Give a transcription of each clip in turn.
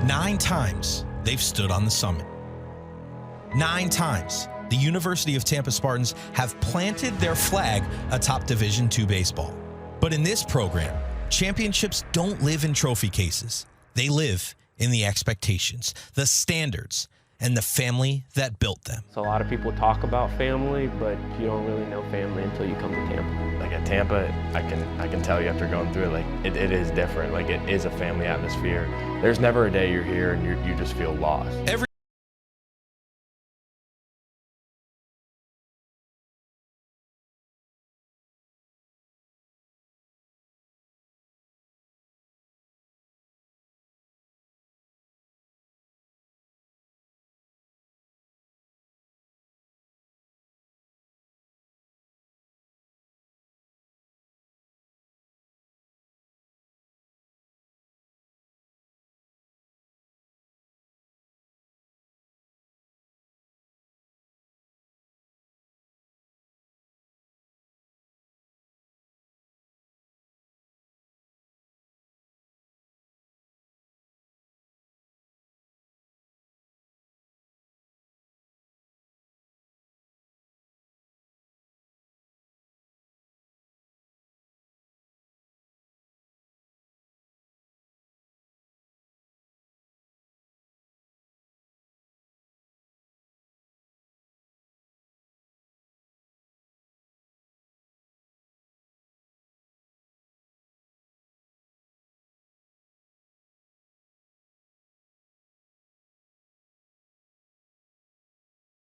9 times they've stood on the summit. 9 times the University of Tampa Spartans have planted their flag atop Division II baseball. But in this program, championships don't live in trophy cases. They live in the expectations, the standards, and the family that built them. So a lot of people talk about family, but you don't really know family until you come to Tampa. Like at Tampa, I can tell you after going through it, like it is different. Like it is a family atmosphere. There's never a day you're here and you just feel lost. Every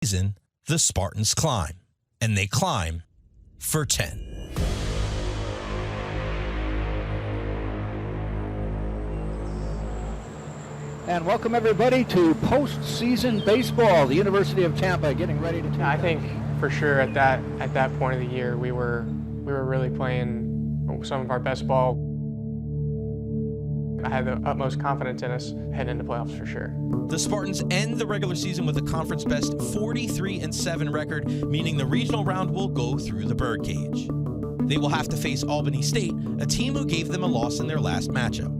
season, the Spartans climb, and they climb for 10. And welcome everybody to postseason baseball. The University of Tampa getting ready to take I think for sure at that point of the year we were really playing some of our best ball. I had the utmost confidence in us heading into playoffs for sure. The Spartans end the regular season with a conference best 43-7 record, meaning the regional round will go through the birdcage. They will have to face Albany State, a team who gave them a loss in their last matchup.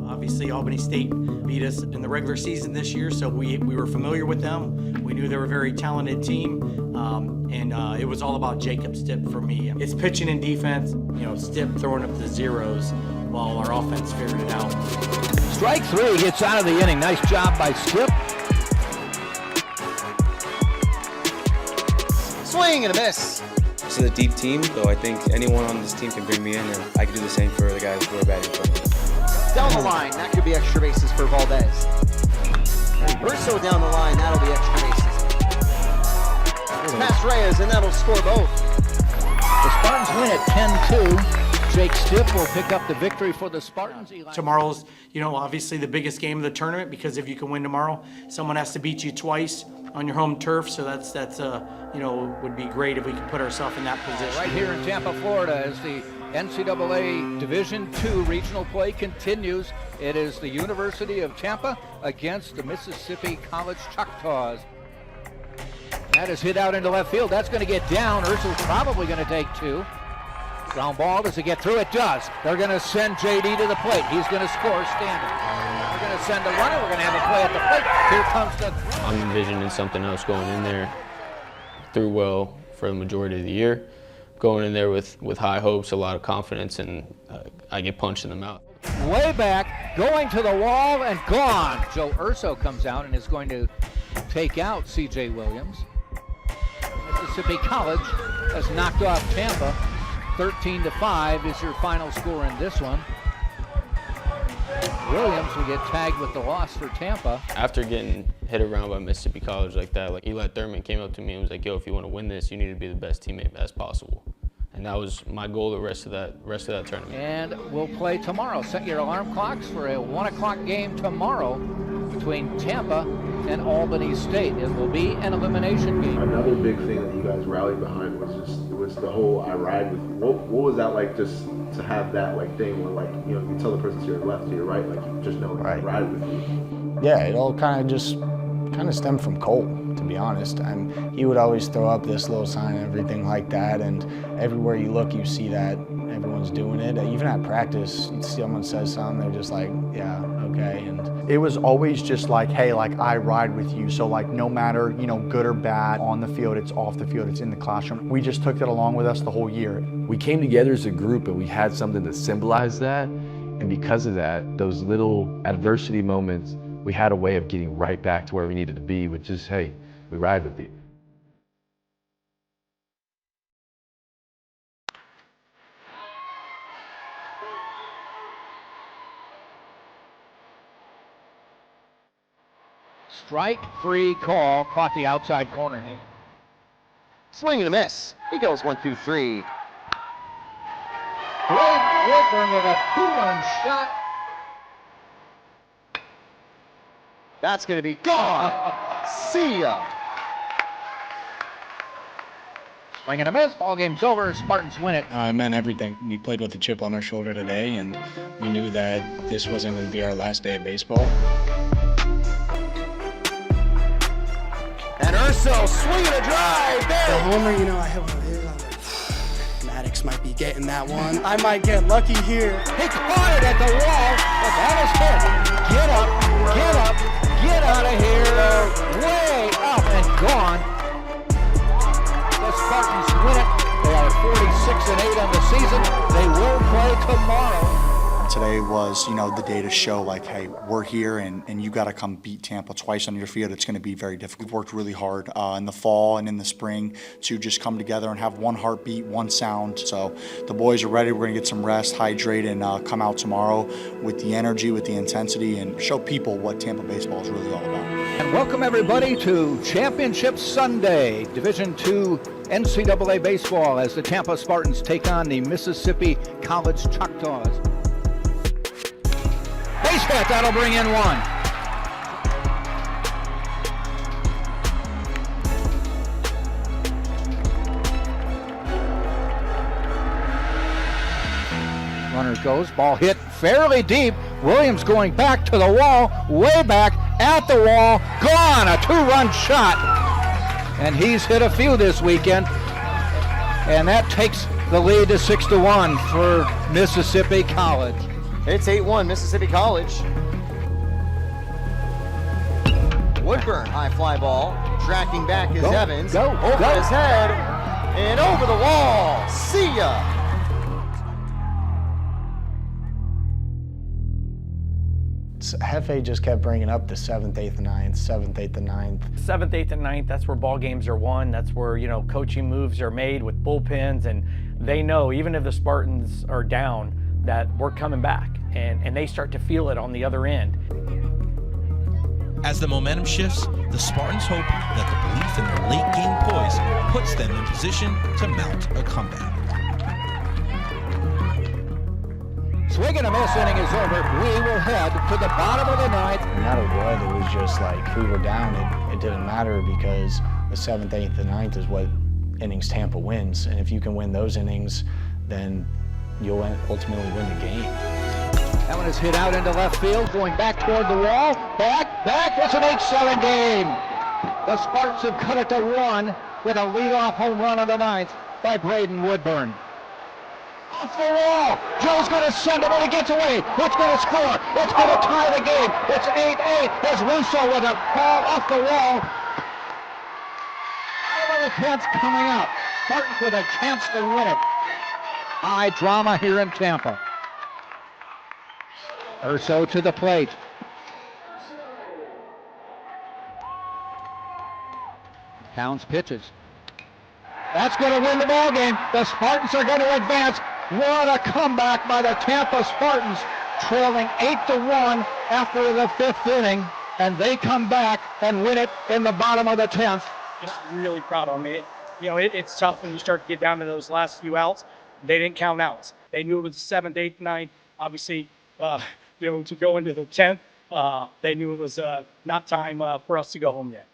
Obviously, Albany State beat us in the regular season this year, so we were familiar with them. We knew they were a very talented team, and it was all about Jacob Stipp for me. It's pitching and defense, Stipp throwing up the zeros while our offense figured it out. Strike 3 gets out of the inning. Nice job by Stipp. Swing and a miss. This is a deep team, so I think anyone on this team can bring me in, and I can do the same for the guys who are batting for me. Down the line, that could be extra bases for Valdez. Urso down the line, that'll be extra bases. Pass Reyes, and that'll score both. The Spartans win at 10-2. Jake Stipp will pick up the victory for the Spartans. Tomorrow's, obviously the biggest game of the tournament, because if you can win tomorrow, someone has to beat you twice on your home turf. So that's would be great if we could put ourselves in that position. Right here in Tampa, Florida, as the NCAA Division II regional play continues. It is the University of Tampa against the Mississippi College Choctaws. That is hit out into left field. That's going to get down. Ursul's probably going to take 2. Ground ball, does it get through? It does. They're going to send JD to the plate. He's going to score standing. We're going to send a runner. We're going to have a play at the plate. Here comes the throw. I'm envisioning something else going in there. Threw well for the majority of the year. Going in there with high hopes, a lot of confidence, and I get punched in the mouth. Way back, going to the wall and gone. Joe Urso comes out and is going to take out C.J. Williams. Mississippi College has knocked off Tampa. 13-5 is your final score in this one. Williams will get tagged with the loss for Tampa. After getting hit around by Mississippi College like that, like Eli Thurman came up to me and was like, "Yo, if you want to win this, you need to be the best teammate as possible." And that was my goal the rest of that tournament. And we'll play tomorrow. Set your alarm clocks for a 1 o'clock game tomorrow between Tampa and Albany State. It will be an elimination game. Another big thing that you guys rallied behind was the whole "I ride with you." What was that like, just to have that thing where you tell the person to your left, to your right, you just know I ride with you. Yeah, it all kind of stemmed from Cole, to be honest. And he would always throw up this little sign and everything like that, and everywhere you look you see that everyone's doing it. Even at practice, someone says something, they're just like, yeah, okay. And It was always just like, hey, like I ride with you. So like no matter, you know, good or bad, on the field, it's off the field, it's in the classroom. We just took that along with us the whole year. We came together as a group and we had something to symbolize that. And because of that, those little adversity moments, we had a way of getting right back to where we needed to be, which is, hey, we ride with you. Strike free call, caught the outside corner. Swing and a miss. He goes 1-2-3. Woodburn with a 2-run shot. That's going to be gone. See ya. Swing and a miss. Ball game's over. Spartans win it. It meant everything. We played with a chip on our shoulder today, and we knew that this wasn't going to be our last day of baseball. And Urso swinging a drive. There. The homer, you know, I hit one of his. I was like, Maddox might be getting that one. I might get lucky here. He caught it at the wall, but that is hit. Get up, get up, get out of here. Way up and gone. The Spartans win it. They are 46-8 on the season. They will play tomorrow. Today was, you know, the day to show like, hey, we're here and you got to come beat Tampa twice on your field. It's going to be very difficult. We've worked really hard in the fall and in the spring to just come together and have one heartbeat, one sound. So the boys are ready. We're going to get some rest, hydrate, and come out tomorrow with the energy, with the intensity, and show people what Tampa baseball is really all about. And welcome everybody to Championship Sunday, Division II NCAA baseball, as the Tampa Spartans take on the Mississippi College Choctaws. Base hit, that'll bring in one. Runner goes, ball hit fairly deep. Williams going back to the wall, way back at the wall, gone, a 2-run shot. And he's hit a few this weekend. And that takes the lead to 6-1 for Mississippi College. It's 8-1 Mississippi College. Woodburn, high fly ball. Tracking back is Evans. Over his head and over the wall. See ya. Hefe just kept bringing up the 7th, 8th, and 9th, 7th, 8th, and 9th. 7th, 8th, and 9th, that's where ball games are won. That's where, you know, coaching moves are made with bullpens, and they know even if the Spartans are down, that we're coming back, and they start to feel it on the other end. As the momentum shifts, the Spartans hope that the belief in their late game poise puts them in position to mount a comeback. Swing and a miss, inning is over. We will head to the bottom of the 9th. No matter what, it was just like if we were down, it didn't matter because the 7th, 8th, and 9th is what innings Tampa wins. And if you can win those innings, then you'll ultimately win the game. That one is hit out into left field, going back toward the wall. Back. It's an 8-7 game. The Spartans have cut it to 1 with a leadoff home run on the 9th by Braden Woodburn. Off the wall. Joe's going to send it, and it gets away. It's going to score. It's going to tie the game. It's 8-8. There's Russo with a ball off the wall. Another chance coming up. Spartans with a chance to win it. High drama here in Tampa. Urso to the plate. Towns pitches. That's going to win the ball game. The Spartans are going to advance. What a comeback by the Tampa Spartans, trailing 8-1 after the 5th inning, and they come back and win it in the bottom of the 10th. Just really proud of me. You know, it's tough when you start to get down to those last few outs. They didn't count outs. They knew it was 7th, 8th, 9th. Obviously, you know, to go into the 10th, they knew it was not time for us to go home yet.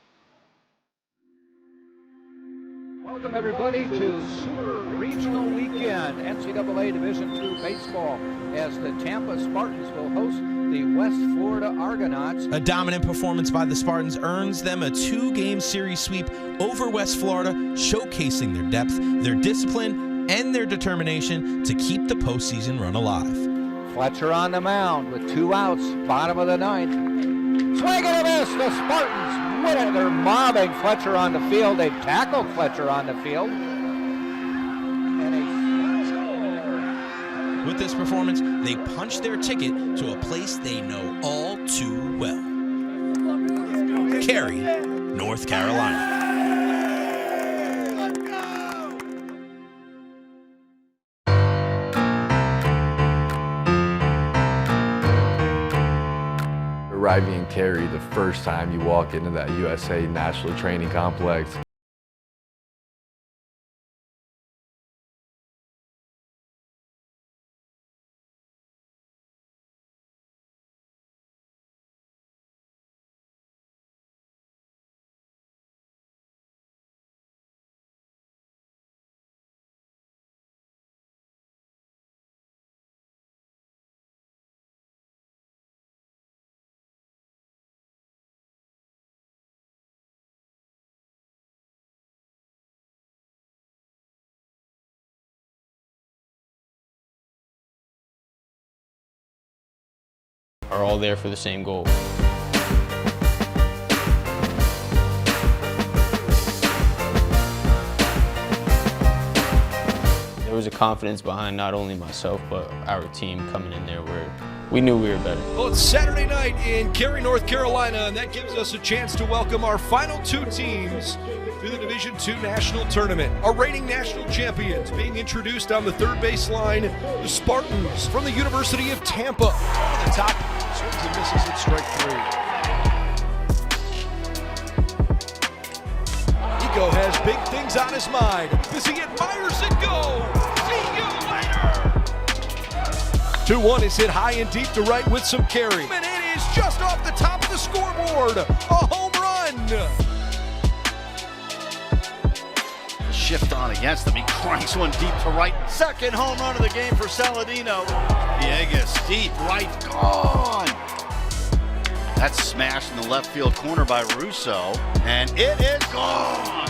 Welcome everybody to Super Regional Weekend, NCAA Division II baseball, as the Tampa Spartans will host the West Florida Argonauts. A dominant performance by the Spartans earns them a 2-game series sweep over West Florida, showcasing their depth, their discipline, and their determination to keep the postseason run alive. Fletcher on the mound with 2 outs, bottom of the 9th. Swing and a miss. The Spartans win it. They're mobbing Fletcher on the field. They tackled Fletcher on the field. With this performance, they punch their ticket to a place they know all too well. Cary, North Carolina. Arriving in Cary the first time you walk into that USA National Training Complex. Are all there for the same goal. There was a confidence behind not only myself, but our team coming in there where we knew we were better. Well, it's Saturday night in Cary, North Carolina, and that gives us a chance to welcome our final 2 teams to the Division II National Tournament. Our reigning national champions being introduced on the third base line, the Spartans from the University of Tampa. Over the top, swings and misses at strike 3. Nico has big things on his mind as he admires it go. See you later. 2-1 is hit high and deep to right with some carry. And it is just off the top of the scoreboard. A home run. Shift on against him. He cranks one deep to right. Second home run of the game for Saladino. Villegas deep right, gone. That's smashed in the left field corner by Russo, and it is gone.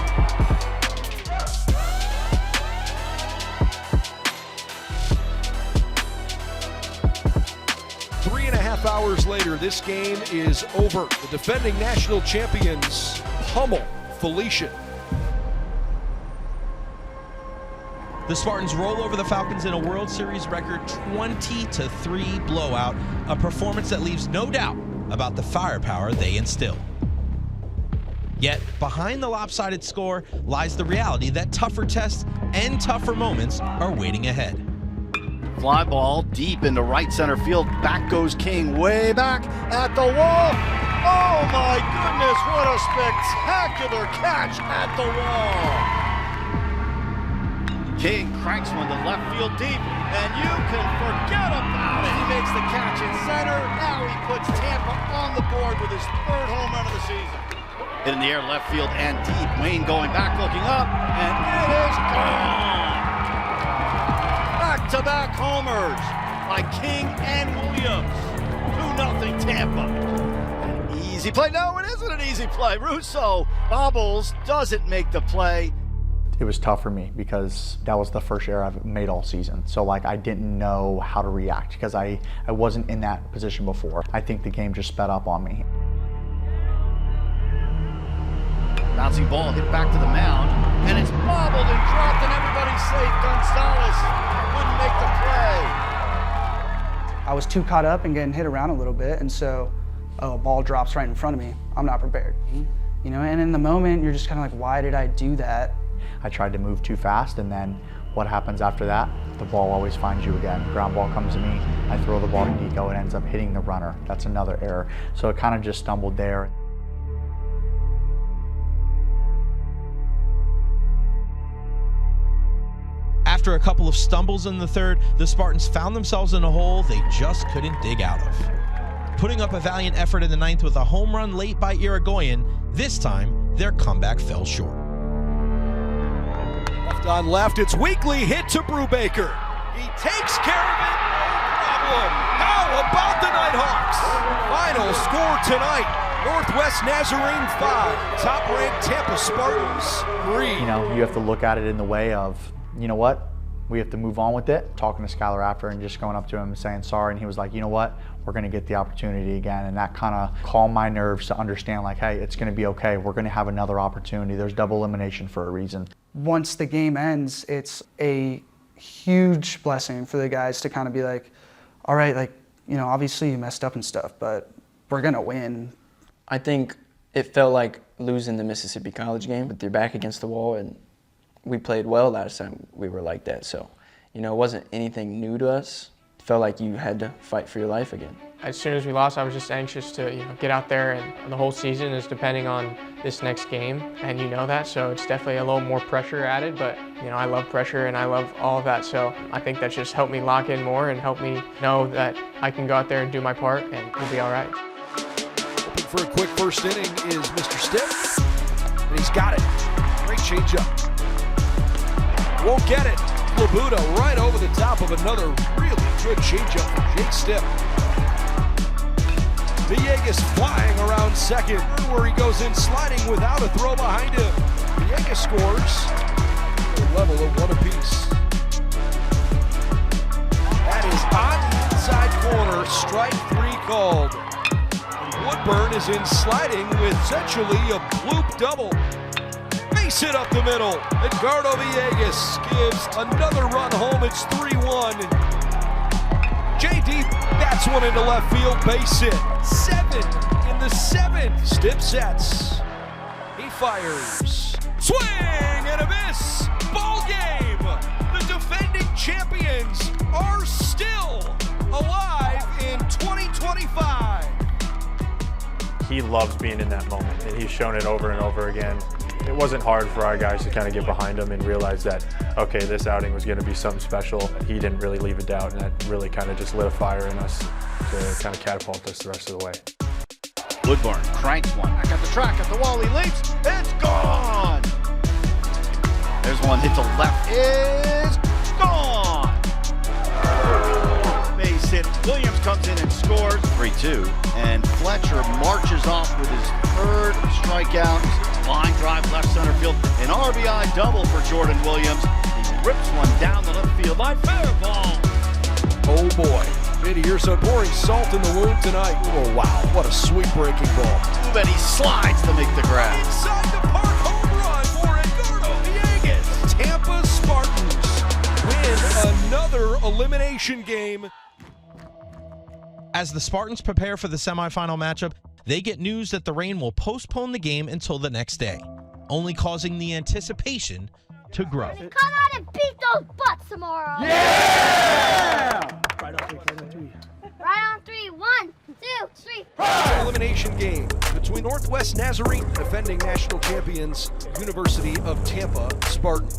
Three and a half hours later, this game is over. The defending national champions pummel Felicia. The Spartans roll over the Falcons in a World Series record 20-3 blowout, a performance that leaves no doubt about the firepower they instill. Yet, behind the lopsided score lies the reality that tougher tests and tougher moments are waiting ahead. Fly ball deep into right center field. Back goes King, way back at the wall. Oh my goodness, what a spectacular catch at the wall. King cranks one to left field deep, and you can forget about it. He makes the catch in center. Now he puts Tampa on the board with his 3rd home run of the season. Hit in the air, left field and deep. Wayne going back, looking up, and it is gone. Back-to-back homers by King and Williams. 2-0 Tampa. An easy play. No, it isn't an easy play. Russo bobbles, doesn't make the play. It was tough for me because that was the first error I've made all season. So I didn't know how to react because I wasn't in that position before. I think the game just sped up on me. Bouncing ball hit back to the mound, and it's bobbled and dropped, and everybody's safe. Gonzalez wouldn't make the play. I was too caught up in getting hit around a little bit, and so a ball drops right in front of me. I'm not prepared. You know, and in the moment, you're just kind of like, why did I do that? I tried to move too fast, and then what happens after that? The ball always finds you again. Ground ball comes to me, I throw the ball to Nico, it ends up hitting the runner. That's another error. So it kind of just stumbled there. After a couple of stumbles in the 3rd, the Spartans found themselves in a hole they just couldn't dig out of. Putting up a valiant effort in the 9th with a home run late by Irigoyen, this time their comeback fell short. Left on left, it's weakly hit to Brubaker. He takes care of it, no problem. How about the Nighthawks? Final score tonight, Northwest Nazarene 5, top-ranked Tampa Spartans 3. You know, you have to look at it in the way of, you know what? we have to move on with it. Talking to Skylar after and just going up to him and saying sorry, and he was like, you know what, we're going to get the opportunity again. And that kind of calmed my nerves to understand, like, hey, it's going to be okay. We're going to have another opportunity. There's double elimination for a reason. Once the game ends, it's a huge blessing for the guys to kind of be like, all right, like, you know, obviously you messed up and stuff, but we're going to win. I think it felt like losing the Mississippi College game with your back against the wall, and we played well last time we were like that. So, you know, it wasn't anything new to us. It felt like you had to fight for your life again. As soon as we lost, I was just anxious to get out there, and the whole season is depending on this next game, and you know that, so it's definitely a little more pressure added, but you know, I love pressure and I love all of that, so I think that just helped me lock in more and helped me know that I can go out there and do my part and we'll be all right. Hoping for a quick first inning is Mr. Stipp, and he's got it. Great changeup. Won't get it. Labuda right over the top of another really good changeup from Jake Stipp. Villegas flying around second, where he goes in sliding without a throw behind him. Villegas scores a level of one apiece. That is on the inside corner, strike 3 called. And Woodburn is in sliding with essentially a bloop double. Base hit up the middle. Edgardo Villegas gives another run home. It's 3-1. JD bats one into left field, base hit. 7 in the 7th. Stipp sets. He fires. Swing and a miss. Ball game. The defending champions are still alive in 2025. He loves being in that moment, and he's shown it over and over again. It wasn't hard for our guys to kind of get behind him and realize that, okay, this outing was going to be something special. He didn't really leave a doubt, and that really kind of just lit a fire in us to kind of catapult us the rest of the way. Woodburn cranks one. Back at the track, at the wall, he leaps. It's gone! There's one hit to left. Is gone! Base hit. Williams comes in and scores. 3-2. And Fletcher marches off with his 3rd strikeout. Line drive left center field. An RBI double for Jordan Williams. He rips one down the left field line. Fair ball. Oh boy. Here's some pouring salt in the wound tonight. Oh wow, what a sweet breaking ball. And he slides to make the grab. Inside the park home run for Edgardo Villegas. Tampa Spartans win another elimination game. As the Spartans prepare for the semifinal matchup, they get news that the rain will postpone the game until the next day, only causing the anticipation to grow. Come out and beat those butts tomorrow. Yeah! Right on three. 1, 2, 3. It's an elimination game between Northwest Nazarene, defending national champions, University of Tampa Spartan.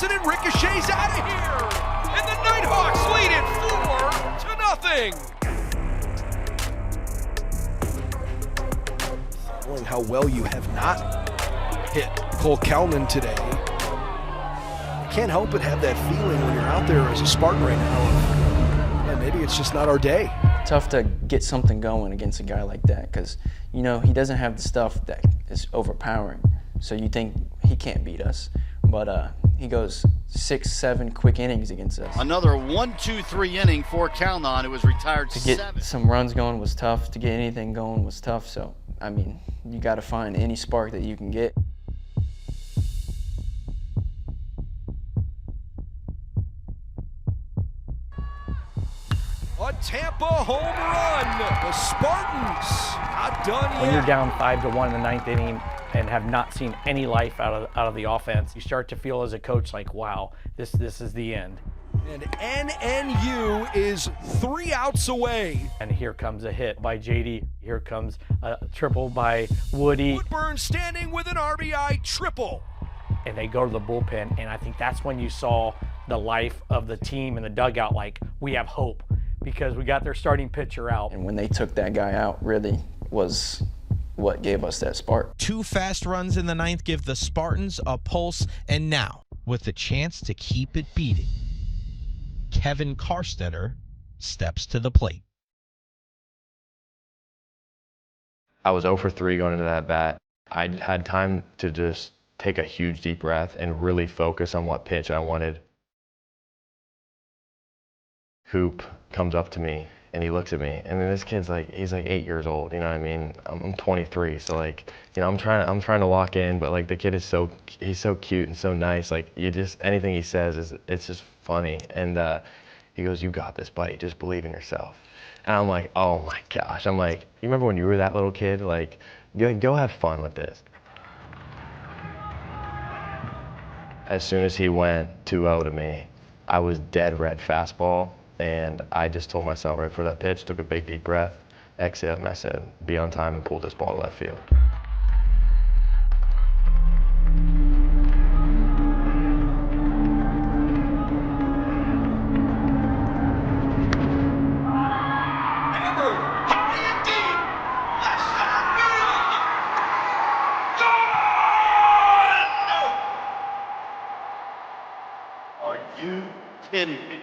And ricochets out of here, and the Nighthawks lead it 4-0. Knowing how well you have not hit Cole Kalman today, I can't help but have that feeling when you're out there as a Spartan right now. Yeah, maybe it's just not our day. Tough to get something going against a guy like that because, you know, he doesn't have the stuff that is overpowering. So you think he can't beat us. But he goes 6-7 quick innings against us. Another 1-2-3 inning for Kalman, who was retired to get 7. some runs going was tough. To get anything going was tough. So, I mean, you got to find any spark that you can get. A Tampa home run. The Spartans not done yet. When you're down 5-1 in the 9th inning and have not seen any life out of the offense, you start to feel as a coach like, wow, this is the end. And NNU is 3 outs away. And here comes a hit by JD. Here comes a triple by Woody. Woodburn standing with an RBI triple. And they go to the bullpen, and I think that's when you saw the life of the team in the dugout, like, we have hope because we got their starting pitcher out. And when they took that guy out, really was what gave us that spark. 2 fast runs in the 9th give the Spartans a pulse, and now, with the chance to keep it beating, Kevin Karstetter steps to the plate. I was 0 for 3 going into that bat. I had time to just take a huge deep breath and really focus on what pitch I wanted. Hoop comes up to me and he looks at me, and this kid's like, he's like 8 years old, you know what I mean? I'm 23, so like, you know, I'm trying to lock in, but like the kid is he's so cute and so nice. Like anything he says it's just funny. And he goes, "You got this, buddy. Just believe in yourself." And I'm like, oh my gosh. I'm like, you remember when you were that little kid? Like, go have fun with this. As soon as he went 2-0 to me, I was dead red fastball. And I just told myself right for that pitch, took a big deep breath, exhaled, and I said, be on time and pull this ball to left field. Are you kidding me?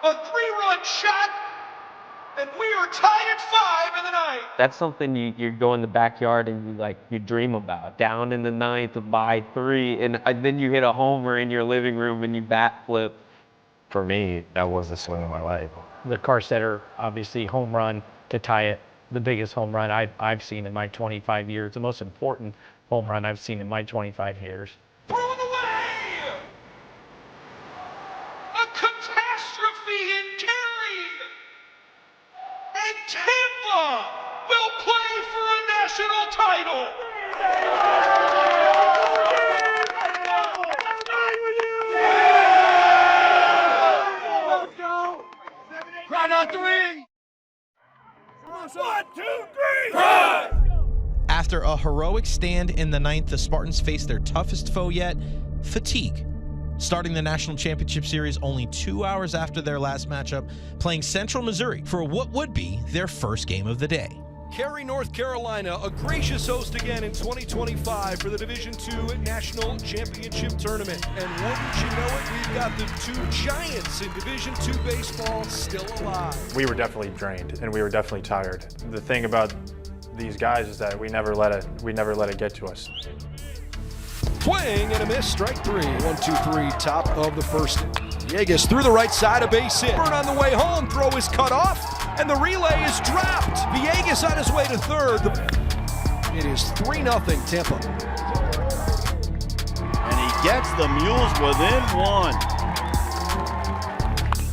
A 3-run shot, and we are tied at 5 in the ninth. That's something you go in the backyard and you dream about. Down in the ninth by 3, and then you hit a homer in your living room and you bat flip. For me, that was the swing of my life. The Carstetter, obviously, home run to tie it, the biggest home run I've seen in my 25 years, the most important home run I've seen in my 25 years. Tampa will play for a national title. Crowd on 3. 1, 2, 3, run! After a heroic stand in the ninth, the Spartans faced their toughest foe yet, fatigue. Starting the National Championship Series only 2 hours after their last matchup, playing Central Missouri for what would be their first game of the day. Cary, North Carolina, a gracious host again in 2025 for the Division II National Championship Tournament. And wouldn't you know it, we've got the 2 giants in Division II baseball still alive. We were definitely drained and we were definitely tired. The thing about these guys is that we never let it get to us. Swing and a miss, strike 3. 1, 2, 3, top of the first. Villegas through the right side, a base hit. Burn on the way home, throw is cut off, and the relay is dropped. Villegas on his way to third. It is 3-0 Tampa. And he gets the Mules within 1.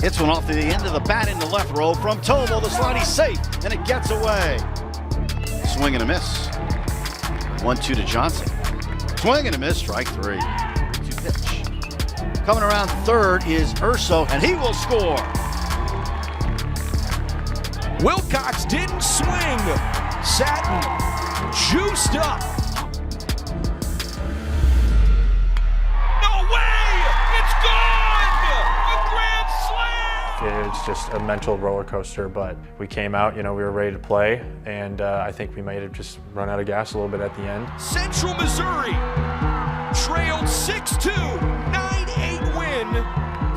Hits one off to the end of the bat into left row from Tovo. The slide, he's safe, and it gets away. Swing and a miss. 1-2 to Johnson. Swing and a miss, strike 3. 2 pitch. Coming around third is Urso, and he will score. Wilcox didn't swing. Satin juiced up. No way! It's gone! A grand slam! It's just a mental roller coaster, but we came out, we were ready to play, and I think we might have just run out of gas a little bit at the end. Central Missouri trailed 6-2, 9-8 win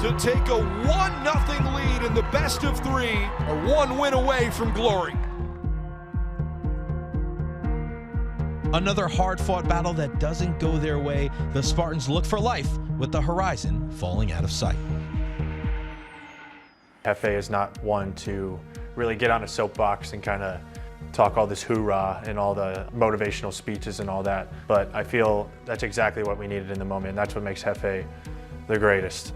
to take a 1-0 lead in the best of 3, or 1 win away from glory. Another hard-fought battle that doesn't go their way. The Spartans look for life with the horizon falling out of sight. Hefe is not one to really get on a soapbox and kind of talk all this hoorah and all the motivational speeches and all that. But I feel that's exactly what we needed in the moment. And that's what makes Hefe the greatest.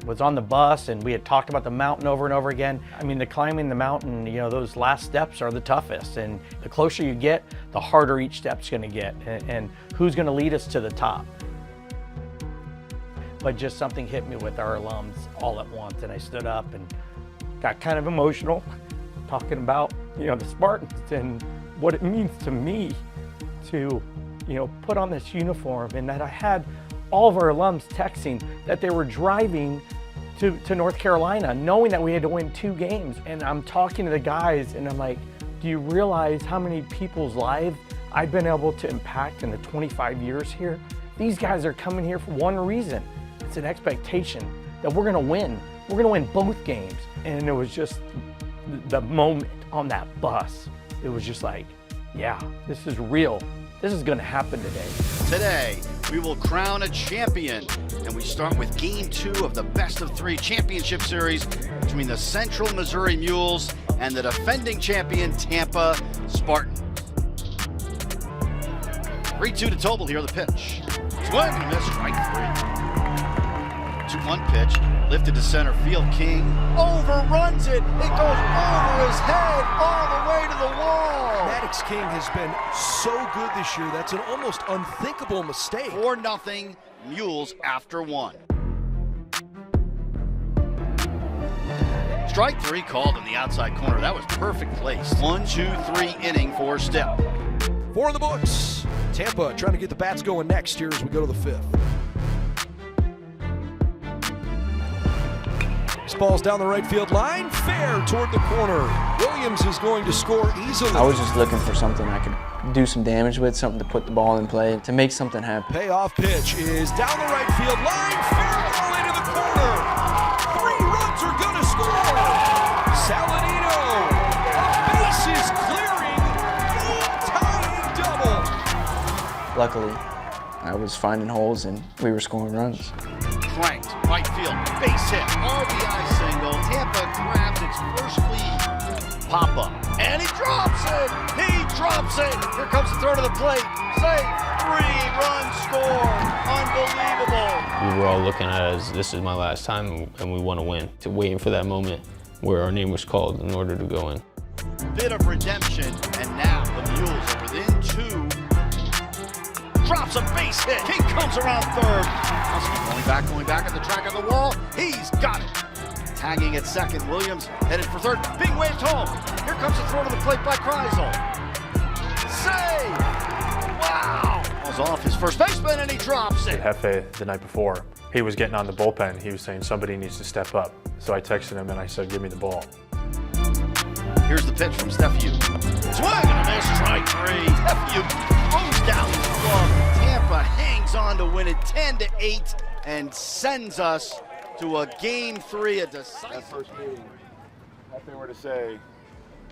Was on the bus and we had talked about the mountain over and over again. I mean, the climbing the mountain, those last steps are the toughest, and the closer you get, the harder each step's gonna get, and who's gonna lead us to the top. But just something hit me with our alums all at once, and I stood up and got kind of emotional talking about, the Spartans and what it means to me to, put on this uniform, and that I had all of our alums texting that they were driving to North Carolina, knowing that we had to win 2 games. And I'm talking to the guys and I'm like, do you realize how many people's lives I've been able to impact in the 25 years here? These guys are coming here for one reason. It's an expectation that we're gonna win. We're gonna win both games. And it was just the moment on that bus, it was just like, yeah, this is real. This is going to happen today. Today, we will crown a champion, and we start with Game 2 of the best-of-3 championship series between the Central Missouri Mules and the defending champion Tampa Spartans. 3-2 to Tobel here, the pitch. Swing and a miss, strike 3. 2-1 pitch, lifted to center field. King overruns it. It goes over his head all the way to the wall. Maddox King has been so good this year. That's an almost unthinkable mistake. 4-0 Mules after 1. Strike 3 called in the outside corner. That was perfect place. 1-2-3 inning for Step. 4 in the books. Tampa trying to get the bats going next here as we go to the 5th. This ball's down the right field line, fair toward the corner. Williams is going to score easily. I was just looking for something I could do some damage with, something to put the ball in play, to make something happen. Payoff pitch is down the right field line, fair ball into the corner. 3 runs are going to score. Saladino, bases clearing, game-tying double. Luckily, I was finding holes and we were scoring runs. Cranked, right field, base hit, RBI single. Tampa grabs its first lead. Pop-up, and he drops it! He drops it! Here comes the throw to the plate. Save, 3-run score. Unbelievable. We were all looking at it as this is my last time and we want to win. To waiting for that moment where our name was called in order to go in. Bit of redemption, and now the Mules are within 2. Drops a base hit. King comes around third. Going back at the track of the wall. He's got it. Tagging at second. Williams headed for third. Being waved home. Here comes the throw to the plate by Kreisel. Save! Wow! Falls off his first baseman and he drops it. Hefe, the night before, he was getting on the bullpen. He was saying somebody needs to step up. So I texted him and I said, give me the ball. Here's the pitch from Steffiu. Swing and a miss, strike 3. Steffiu throws down his glove. Tampa hangs on to win it 10-8 and sends us to a Game 3, a decisive. That first meeting, if they were to say,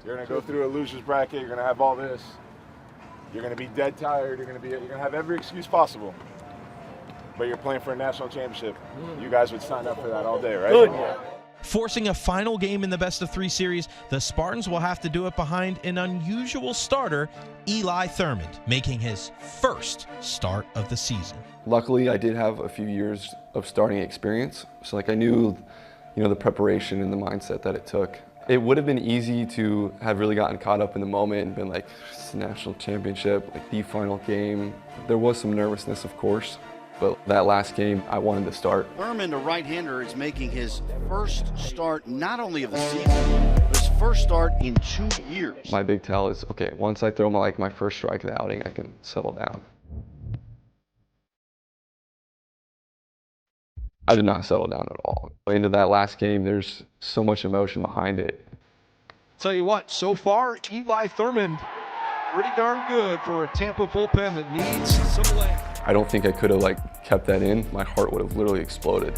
you're going to go through a loser's bracket, you're going to have all this, you're going to be dead tired, you're going to have every excuse possible, but you're playing for a national championship, you guys would sign up for that all day, right? Good. Forcing a final game in the best-of-3 series, the Spartans will have to do it behind an unusual starter, Eli Thurmond, making his first start of the season. Luckily, I did have a few years of starting experience, so I knew, the preparation and the mindset that it took. It would have been easy to have really gotten caught up in the moment and been like, it's the national championship, like the final game. There was some nervousness, of course. But that last game, I wanted to start. Thurmond, a right-hander, is making his first start not only of the season, but his first start in 2 years. My big tell is, okay, once I throw my first strike of the outing, I can settle down. I did not settle down at all. Into that last game, there's so much emotion behind it. Tell you what, so far, Eli Thurmond, pretty darn good for a Tampa bullpen that needs some length. I don't think I could have kept that in. My heart would have literally exploded.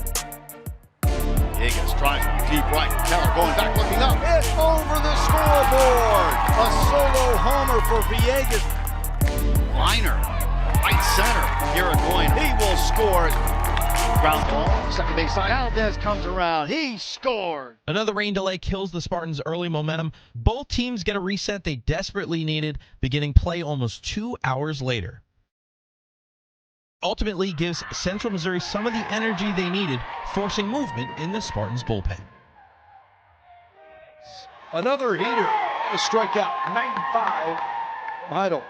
Villegas trying deep right. Keller going back, looking up. It's over the scoreboard. A solo homer for Villegas. Liner, right center. Irigoyen, he will score. Ground ball, second base side. Valdez comes around. He scored. Another rain delay kills the Spartans' early momentum. Both teams get a reset they desperately needed, beginning play almost 2 hours later. Ultimately gives Central Missouri some of the energy they needed, forcing movement in the Spartans' bullpen. Another heater, a strikeout, 95, idle.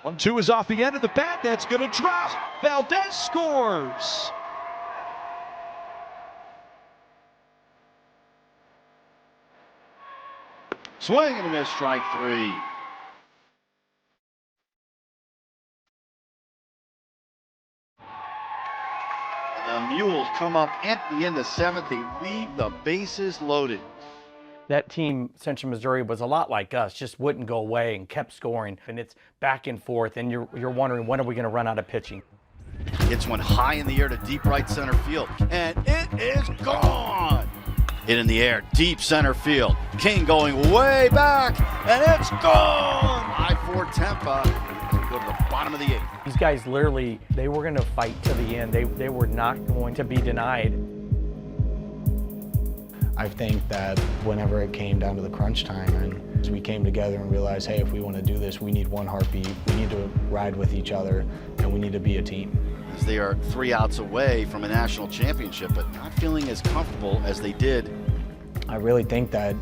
1-2 is off the end of the bat, that's gonna drop. Valdez scores. Swing and a miss, strike 3. The Mules come up empty in the 7th. They leave the bases loaded. That team, Central Missouri, was a lot like us, just wouldn't go away and kept scoring. And it's back and forth, and you're wondering, when are we going to run out of pitching? Hits one high in the air to deep right center field, and it is gone. Hit in the air, deep center field. King going way back, and it's gone! I-4 Tampa go to the bottom of the 8th. These guys literally, they were going to fight to the end. They were not going to be denied. I think that whenever it came down to the crunch time and we came together and realized, hey, if we want to do this, we need one heartbeat, we need to ride with each other, and we need to be a team. As they are 3 outs away from a national championship, but not feeling as comfortable as they did. I really think that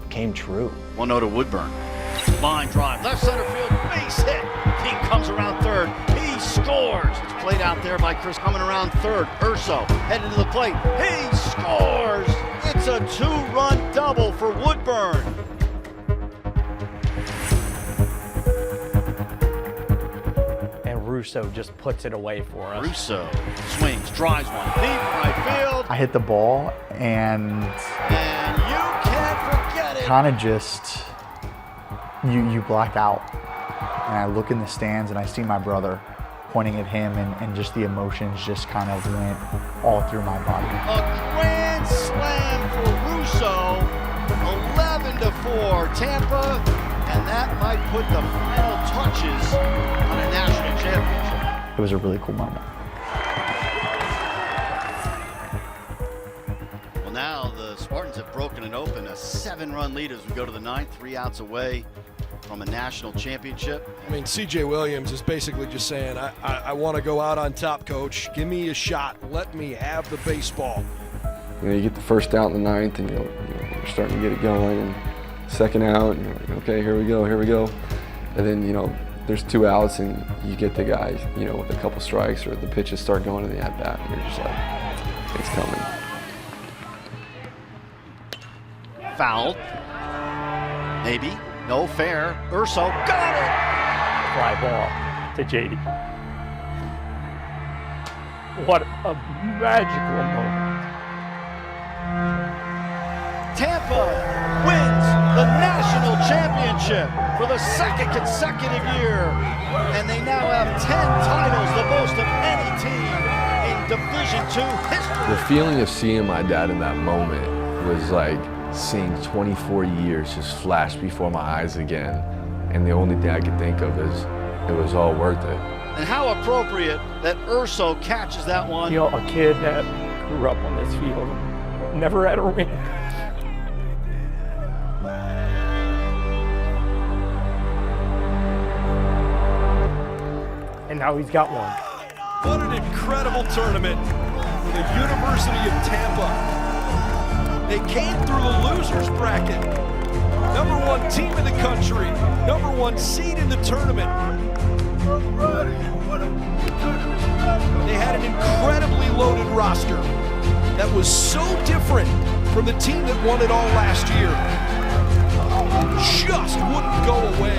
came true. 1-0 to Woodburn. Line drive, left center field, base hit. King comes around third, he scores. It's played out there by Chris coming around third. Urso headed to the plate, he scores. It's a 2-run double for Woodburn. And Russo just puts it away for us. Russo swings, drives one, deep right field. I hit the ball and you can't forget it. kind of just, you black out. And I look in the stands and I see my brother pointing at him, and just the emotions just kind of went all through my body. A grand slam for Russo, 11-4 Tampa, and that might put the final touches on a national championship. It was a really cool moment. Well, now the Spartans have broken it open, a 7-run lead as we go to the 9th, 3 outs away from a national championship. I mean, C.J. Williams is basically just saying, I want to go out on top, coach. Give me a shot. Let me have the baseball. You know, you get the first out in the 9th, and you're starting to get it going, and second out, and you're like, okay, here we go. And then, there's 2 outs, and you get the guy, with a couple strikes, or the pitches start going to the at-bat, and you're just like, it's coming. Foul. Maybe. No fair. Urso got it! Fly ball to JD. What a magical moment. Tampa wins the national championship for the 2nd consecutive year. And they now have 10 titles, the most of any team in Division II history. The feeling of seeing my dad in that moment was like seeing 24 years just flash before my eyes again. And the only thing I could think of is it was all worth it. And how appropriate that Urso catches that one. A kid that grew up on this field, never had a ring. And now he's got one. What an incredible tournament for the University of Tampa. They came through the losers bracket. #1 team in the country, #1 seed in the tournament. They had an incredibly loaded roster that was so different from the team that won it all last year. Just wouldn't go away.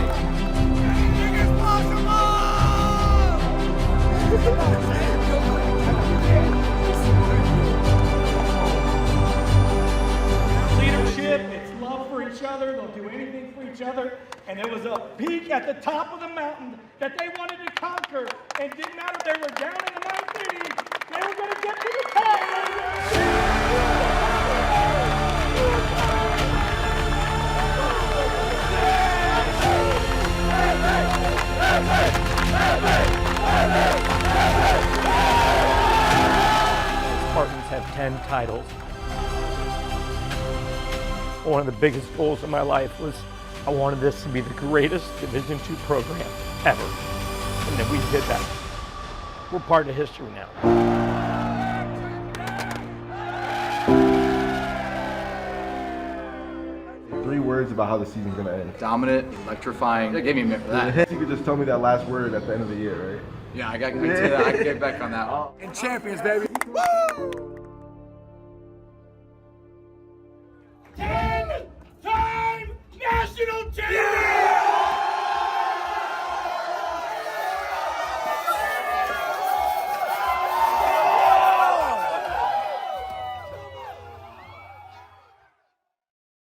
Leadership, it's love for each other, they'll do anything for each other, and there was a peak at the top of the mountain that they wanted to conquer, and it didn't matter if they were down in the 9th inning, they were going to get to the top. Spartans have 10 titles. One of the biggest goals of my life was I wanted this to be the greatest Division II program ever. And then we did that. We're part of history now. Three words about how the season's gonna end. Dominant, electrifying. They gave me a minute for that. You could just tell me that last word at the end of the year, right? Yeah, I can get back on that one. And champions, baby.